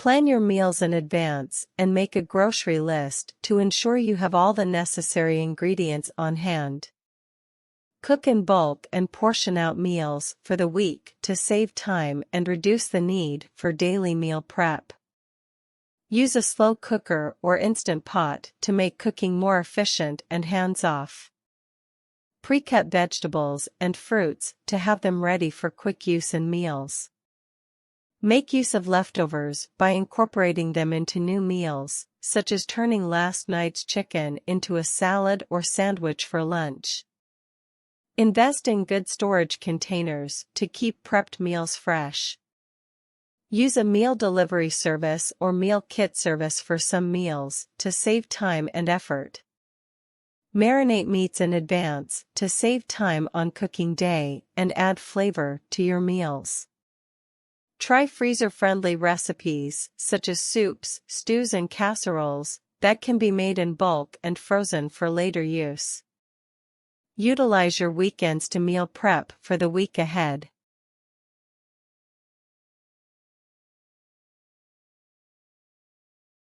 Plan your meals in advance and make a grocery list to ensure you have all the necessary ingredients on hand. Cook in bulk and portion out meals for the week to save time and reduce the need for daily meal prep. Use a slow cooker or instant pot to make cooking more efficient and hands-off. Pre-cut vegetables and fruits to have them ready for quick use in meals. Make use of leftovers by incorporating them into new meals, such as turning last night's chicken into a salad or sandwich for lunch. Invest in good storage containers to keep prepped meals fresh. Use a meal delivery service or meal kit service for some meals to save time and effort. Marinate meats in advance to save time on cooking day and add flavor to your meals. Try freezer-friendly recipes such as soups, stews and casseroles that can be made in bulk and frozen for later use. Utilize your weekends to meal prep for the week ahead.